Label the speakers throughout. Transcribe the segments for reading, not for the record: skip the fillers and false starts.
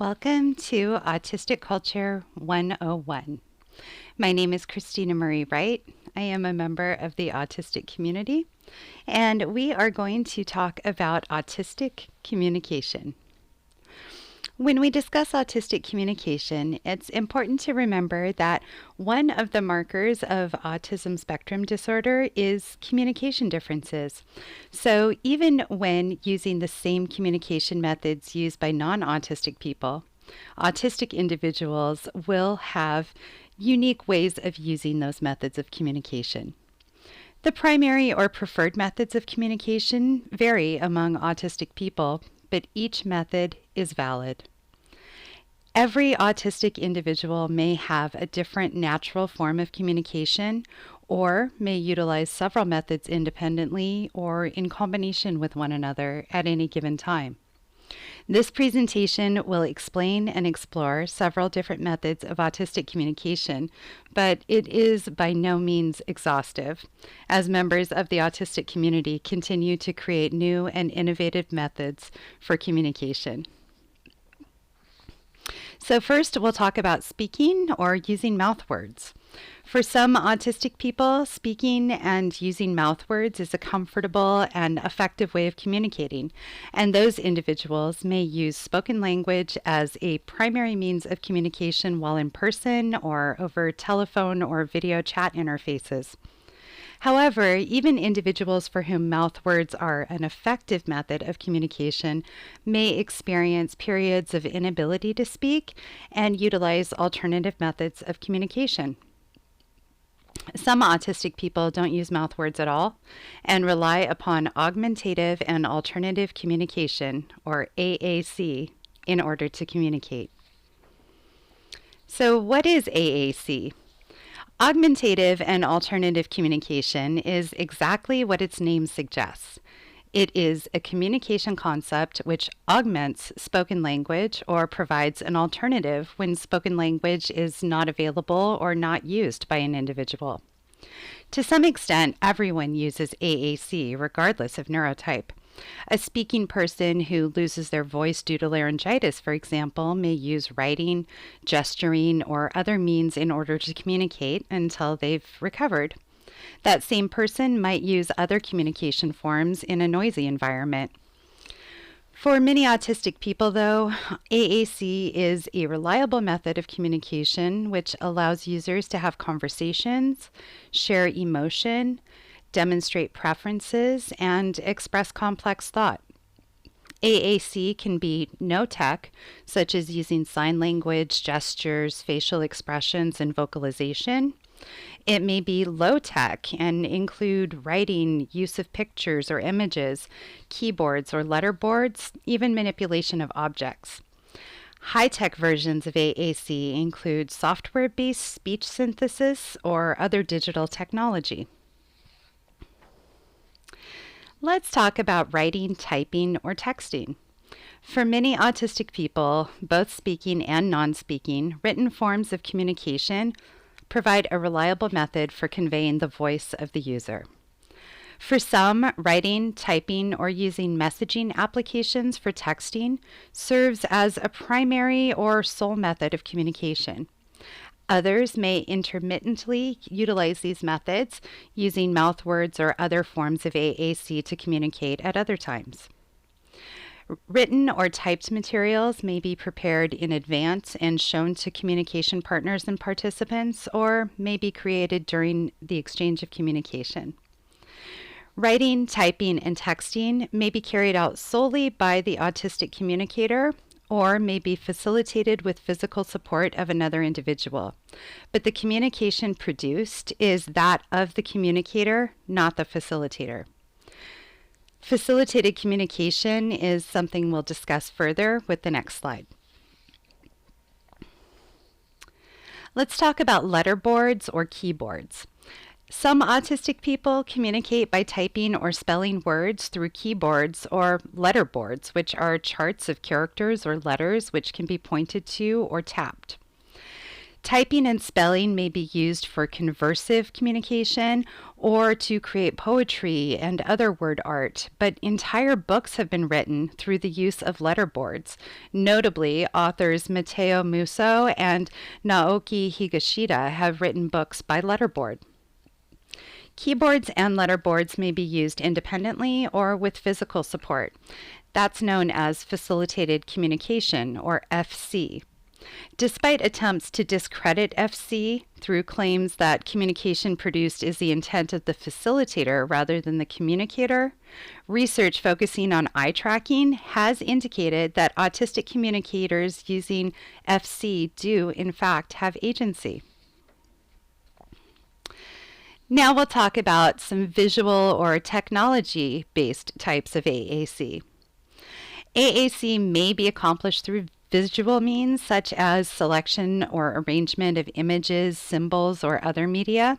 Speaker 1: Welcome to Autistic Culture 101. My name is Christina Marie Wright. I am a member of the autistic community, and we are going to talk about autistic communication. When we discuss autistic communication, it's important to remember that one of the markers of autism spectrum disorder is communication differences. So even when using the same communication methods used by non-autistic people, autistic individuals will have unique ways of using those methods of communication. The primary or preferred methods of communication vary among autistic people, but each method is valid. Every autistic individual may have a different natural form of communication or may utilize several methods independently or in combination with one another at any given time. This presentation will explain and explore several different methods of autistic communication, but it is by no means exhaustive, as members of the autistic community continue to create new and innovative methods for communication. So first, we'll talk about speaking or using mouth words. For some autistic people, speaking and using mouth words is a comfortable and effective way of communicating, and those individuals may use spoken language as a primary means of communication while in person or over telephone or video chat interfaces. However, even individuals for whom mouth words are an effective method of communication may experience periods of inability to speak and utilize alternative methods of communication. Some autistic people don't use mouth words at all and rely upon augmentative and alternative communication, or AAC, in order to communicate. So what is AAC? Augmentative and alternative communication is exactly what its name suggests. It is a communication concept which augments spoken language or provides an alternative when spoken language is not available or not used by an individual. To some extent, everyone uses AAC regardless of neurotype. A speaking person who loses their voice due to laryngitis, for example, may use writing, gesturing, or other means in order to communicate until they've recovered. That same person might use other communication forms in a noisy environment. For many autistic people, though, AAC is a reliable method of communication which allows users to have conversations, share emotion, demonstrate preferences, and express complex thought. AAC can be no-tech, such as using sign language, gestures, facial expressions, and vocalization. It may be low-tech and include writing, use of pictures or images, keyboards or letterboards, even manipulation of objects. High-tech versions of AAC include software-based speech synthesis or other digital technology. Let's talk about writing, typing, or texting. For many autistic people, both speaking and non-speaking, written forms of communication provide a reliable method for conveying the voice of the user. For some, writing, typing, or using messaging applications for texting serves as a primary or sole method of communication. Others may intermittently utilize these methods, using mouth words or other forms of AAC to communicate at other times. Written or typed materials may be prepared in advance and shown to communication partners and participants, or may be created during the exchange of communication. Writing, typing, and texting may be carried out solely by the autistic communicator or may be facilitated with physical support of another individual. But the communication produced is that of the communicator, not the facilitator. Facilitated communication is something we'll discuss further with the next slide. Let's talk about letterboards or keyboards. Some autistic people communicate by typing or spelling words through keyboards or letterboards, which are charts of characters or letters which can be pointed to or tapped. Typing and spelling may be used for conversive communication or to create poetry and other word art, but entire books have been written through the use of letterboards. Notably, authors Mateo Musso and Naoki Higashida have written books by letterboard. Keyboards and letterboards may be used independently or with physical support. That's known as facilitated communication, or FC. Despite attempts to discredit FC through claims that communication produced is the intent of the facilitator rather than the communicator, research focusing on eye tracking has indicated that autistic communicators using FC do, in fact, have agency. Now we'll talk about some visual or technology-based types of AAC. AAC may be accomplished through visual means such as selection or arrangement of images, symbols, or other media.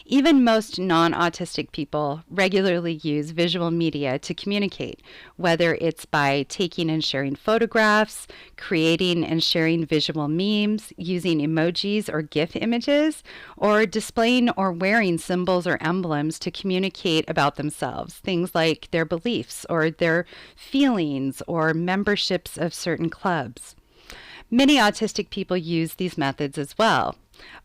Speaker 1: Even most non-autistic people regularly use visual media to communicate, whether it's by taking and sharing photographs, creating and sharing visual memes, using emojis or GIF images, or displaying or wearing symbols or emblems to communicate about themselves, things like their beliefs or their feelings or memberships of certain clubs. Many autistic people use these methods as well.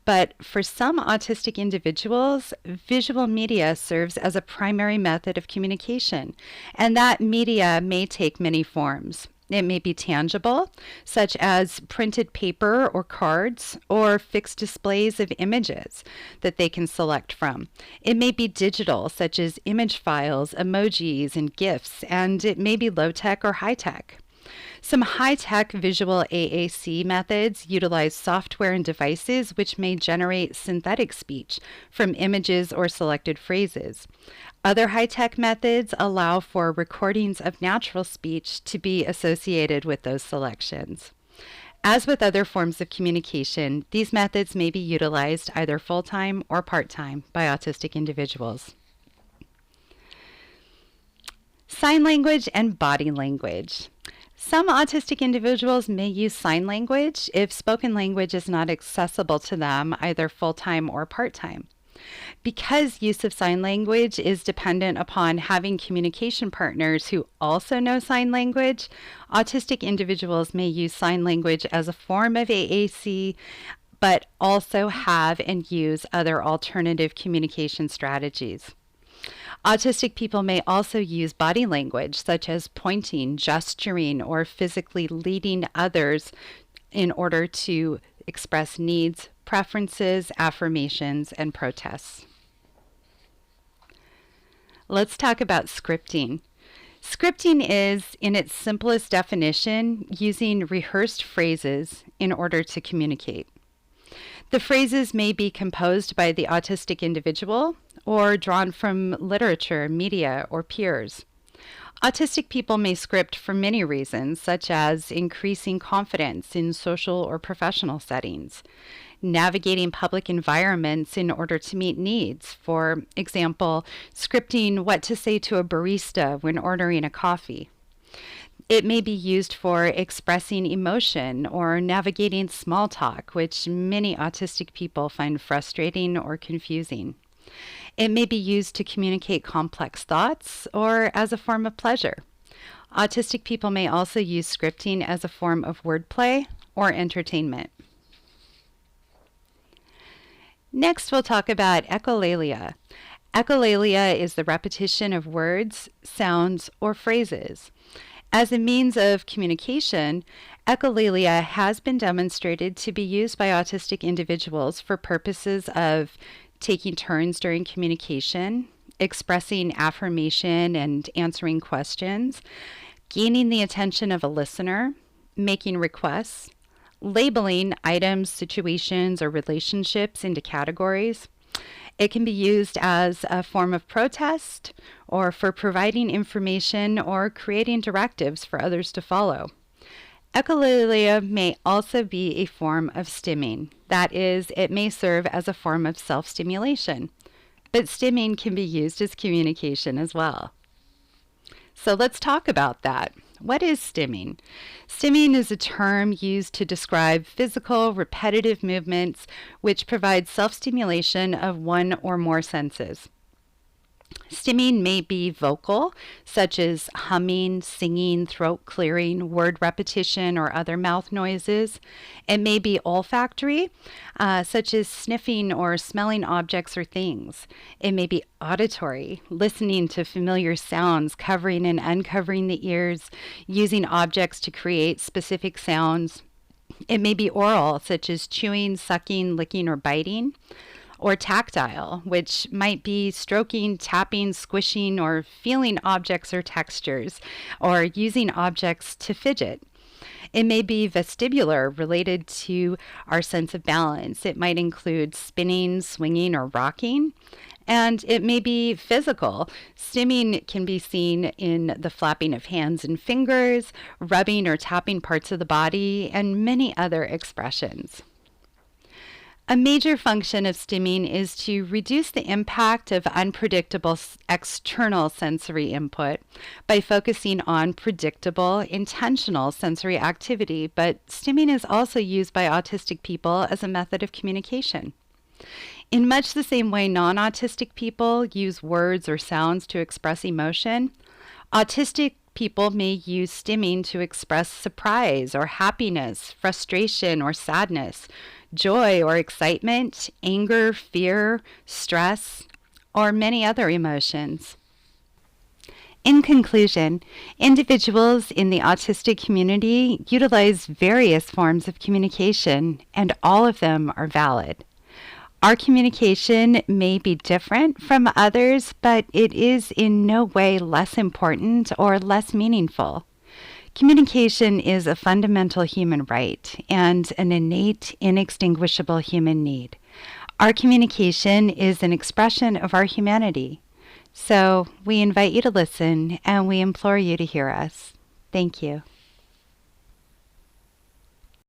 Speaker 1: But for some autistic individuals, visual media serves as a primary method of communication, and that media may take many forms. It may be tangible, such as printed paper or cards, or fixed displays of images that they can select from. It may be digital, such as image files, emojis, and GIFs, and it may be low-tech or high-tech. Some high-tech visual AAC methods utilize software and devices which may generate synthetic speech from images or selected phrases. Other high-tech methods allow for recordings of natural speech to be associated with those selections. As with other forms of communication, these methods may be utilized either full-time or part-time by autistic individuals. Sign language and body language. Some autistic individuals may use sign language if spoken language is not accessible to them either full-time or part-time. Because use of sign language is dependent upon having communication partners who also know sign language, autistic individuals may use sign language as a form of AAC, but also have and use other alternative communication strategies. Autistic people may also use body language, such as pointing, gesturing, or physically leading others in order to express needs, preferences, affirmations, and protests. Let's talk about scripting. Scripting is, in its simplest definition, using rehearsed phrases in order to communicate. The phrases may be composed by the autistic individual or drawn from literature, media, or peers. Autistic people may script for many reasons, such as increasing confidence in social or professional settings, navigating public environments in order to meet needs. For example, scripting what to say to a barista when ordering a coffee. It may be used for expressing emotion or navigating small talk, which many autistic people find frustrating or confusing. It may be used to communicate complex thoughts or as a form of pleasure. Autistic people may also use scripting as a form of wordplay or entertainment. Next, we'll talk about echolalia. Echolalia is the repetition of words, sounds, or phrases. As a means of communication, echolalia has been demonstrated to be used by autistic individuals for purposes of taking turns during communication, expressing affirmation and answering questions, gaining the attention of a listener, making requests, labeling items, situations, or relationships into categories. It can be used as a form of protest or for providing information or creating directives for others to follow. Echolalia may also be a form of stimming. That is, it may serve as a form of self-stimulation, but stimming can be used as communication as well. So let's talk about that. What is stimming? Stimming is a term used to describe physical, repetitive movements which provide self-stimulation of one or more senses. Stimming may be vocal, such as humming, singing, throat clearing, word repetition, or other mouth noises. It may be olfactory, such as sniffing or smelling objects or things. It may be auditory, listening to familiar sounds, covering and uncovering the ears, using objects to create specific sounds. It may be oral, such as chewing, sucking, licking, or biting, or tactile, which might be stroking, tapping, squishing, or feeling objects or textures, or using objects to fidget. It may be vestibular, related to our sense of balance. It might include spinning, swinging, or rocking. And it may be physical. Stimming can be seen in the flapping of hands and fingers, rubbing or tapping parts of the body, and many other expressions. A major function of stimming is to reduce the impact of unpredictable external sensory input by focusing on predictable, intentional sensory activity, but stimming is also used by autistic people as a method of communication. In much the same way non-autistic people use words or sounds to express emotion, autistic people may use stimming to express surprise or happiness, frustration or sadness, joy or excitement, anger, fear, stress, or many other emotions. In conclusion, individuals in the autistic community utilize various forms of communication, and all of them are valid. Our communication may be different from others, but it is in no way less important or less meaningful. Communication is a fundamental human right and an innate, inextinguishable human need. Our communication is an expression of our humanity. So we invite you to listen, and we implore you to hear us. Thank you.